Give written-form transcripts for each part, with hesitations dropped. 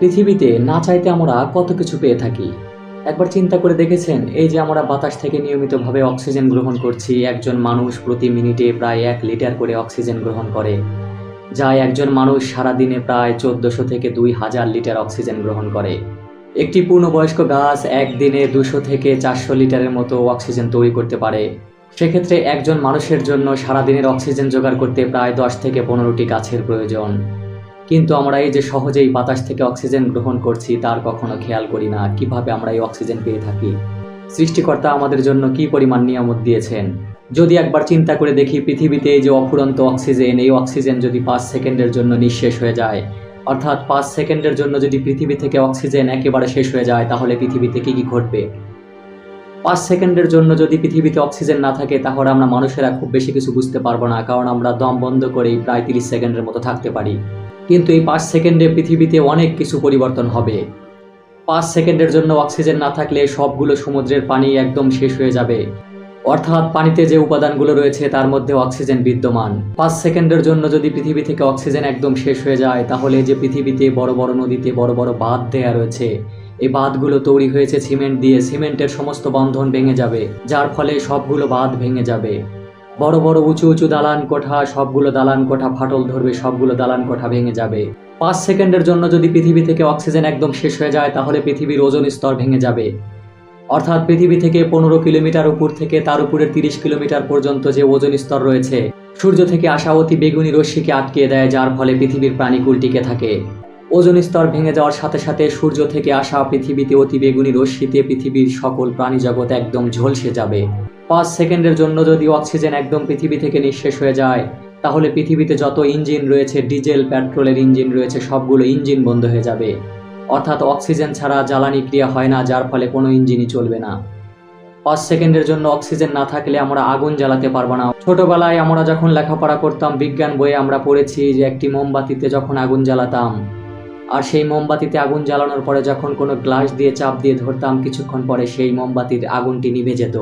পৃথিবীতে না চাইতে আমরা কত কিছু পেয়ে থাকি। একবার চিন্তা করে দেখেছেন, এই যে আমরা বাতাস থেকে নিয়মিতভাবে অক্সিজেন গ্রহণ করছি, একজন মানুষ প্রতি মিনিটে প্রায় 1 লিটার করে অক্সিজেন গ্রহণ করে, যা একজন মানুষ সারাদিনে প্রায় 1400 থেকে 2000 লিটার অক্সিজেন গ্রহণ করে। একটি পূর্ণবয়স্ক গাছ একদিনে 200 থেকে 400 লিটারের মতো অক্সিজেন তৈরি করতে পারে। সেক্ষেত্রে একজন মানুষের জন্য সারাদিনের অক্সিজেন জোগাড় করতে প্রায় 10 থেকে 15টি গাছের প্রয়োজন। কিন্তু আমরা এই যে সহজেই বাতাস থেকে অক্সিজেন গ্রহণ করছি, তার কখনো খেয়াল করি না কিভাবে আমরা এই অক্সিজেন পেয়ে থাকি। সৃষ্টিকর্তা আমাদের জন্য কি পরিমাণ নিয়ামত দিয়েছেন। যদি একবার চিন্তা করে দেখি, পৃথিবীতে এই যে অফুরন্ত অক্সিজেন, এই অক্সিজেন যদি 5 সেকেন্ডের জন্য নিঃশেষ হয়ে যায়, অর্থাৎ 5 সেকেন্ডের জন্য যদি পৃথিবী থেকে অক্সিজেন একেবারে শেষ হয়ে যায়, তাহলে পৃথিবীতে কি কি ঘটবে। 5 সেকেন্ডের জন্য যদি পৃথিবীতে অক্সিজেন না থাকে, তাহলে আমরা মানুষেরা খুব বেশি কিছু বুঝতে পারবো না, কারণ আমরা দম বন্ধ করেই প্রায় 30 সেকেন্ডের মতো থাকতে পারি। কিন্তু এই 5 সেকেন্ডে পৃথিবীতে অনেক কিছু পরিবর্তন হবে। 5 সেকেন্ডের জন্য অক্সিজেন না থাকলে সবগুলো সমুদ্রের পানি একদম শেষ হয়ে যাবে, অর্থাৎ পানিতে যে উপাদানগুলো রয়েছে তার মধ্যে অক্সিজেন বিদ্যমান। 5 সেকেন্ডের জন্য যদি পৃথিবী থেকে অক্সিজেন একদম শেষ হয়ে যায়, তাহলে যে পৃথিবীতে বড় বড় নদীতে বড় বড় বাঁধ দেয়া রয়েছে, এই বাঁধগুলো তৈরি হয়েছে সিমেন্ট দিয়ে, সিমেন্টের সমস্ত বন্ধন ভেঙে যাবে, যার ফলে সবগুলো বাঁধ ভেঙে যাবে। বড় বড় উঁচু উঁচু দালান কোঠা, সবগুলো দালান কোঠা ফাটল ধরবে, সবগুলো দালান কোঠা ভেঙে যাবে। 5 সেকেন্ডের জন্য যদি পৃথিবী থেকে অক্সিজেন একদম শেষ হয়ে যায়, তাহলে পৃথিবীর ওজোন স্তর ভেঙে যাবে, অর্থাৎ পৃথিবী থেকে 15 কিলোমিটার উপর থেকে তার উপরের 30 কিলোমিটার পর্যন্ত যে ওজোন স্তর রয়েছে, সূর্য থেকে আসা অতি বেগুনি রশ্মিকে আটকে দেয়, যার ফলে পৃথিবীর প্রাণীকুল টিকে থাকে। ওজোন স্তর ভেঙে যাওয়ার সাথে সাথে সূর্য থেকে আসা পৃথিবীতে অতি বেগুনি রশ্মিতে পৃথিবীর সকল প্রাণী জগৎ একদম ঝলসে যাবে। 5 সেকেন্ডের জন্য যদি অক্সিজেন একদম পৃথিবী থেকে নিঃশেষ হয়ে যায়, তাহলে পৃথিবীতে যত ইঞ্জিন রয়েছে, ডিজেল পেট্রোলের ইঞ্জিন রয়েছে, সবগুলো ইঞ্জিন বন্ধ হয়ে যাবে, অর্থাৎ অক্সিজেন ছাড়া জ্বালানি ক্রিয়া হয় না, যার ফলে কোনো ইঞ্জিনই চলবে না। 5 সেকেন্ডের জন্য অক্সিজেন না থাকলে আমরা আগুন জ্বালাতে পারবো না। ছোটবেলায় আমরা যখন লেখাপড়া করতাম, বিজ্ঞান বইয়ে আমরা পড়েছি যে একটি মোমবাতিতে যখন আগুন জ্বালাতাম, আর সেই মোমবাতিতে আগুন জ্বালানোর পরে যখন কোনো গ্লাস দিয়ে চাপ দিয়ে ধরতাম, কিছুক্ষণ পরে সেই মোমবাতির আগুনটি নিভে যেত,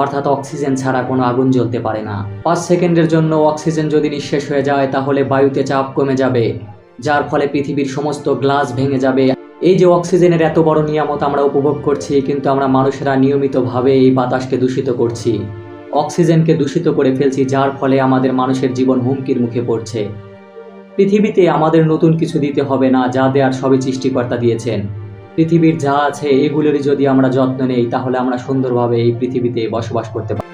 অর্থাৎ অক্সিজেন ছাড়া কোনো আগুন জ্বলতে পারে না। 5 সেকেন্ডের জন্য অক্সিজেন যদি নিঃশেষ হয়ে যায়, তাহলে বায়ুতে চাপ কমে যাবে, যার ফলে পৃথিবীর সমস্ত গ্লাস ভেঙে যাবে। এই যে অক্সিজেনের এত বড় নিয়ামত আমরা উপভোগ করছি, কিন্তু আমরা মানুষেরা নিয়মিতভাবে এই বাতাসকে দূষিত করছি, অক্সিজেনকে দূষিত করে ফেলছি, যার ফলে আমাদের মানুষের জীবন হুমকির মুখে পড়ছে। পৃথিবীতে আমাদের নতুন কিছু দিতে হবে না, যা দেওয়ার সবই সৃষ্টিকর্তা দিয়েছেন। পৃথিবীর যা আছে এগুলোরই যদি আমরা যত্ন নেই, তাহলে আমরা সুন্দরভাবে এই পৃথিবীতে বসবাস করতে পারি।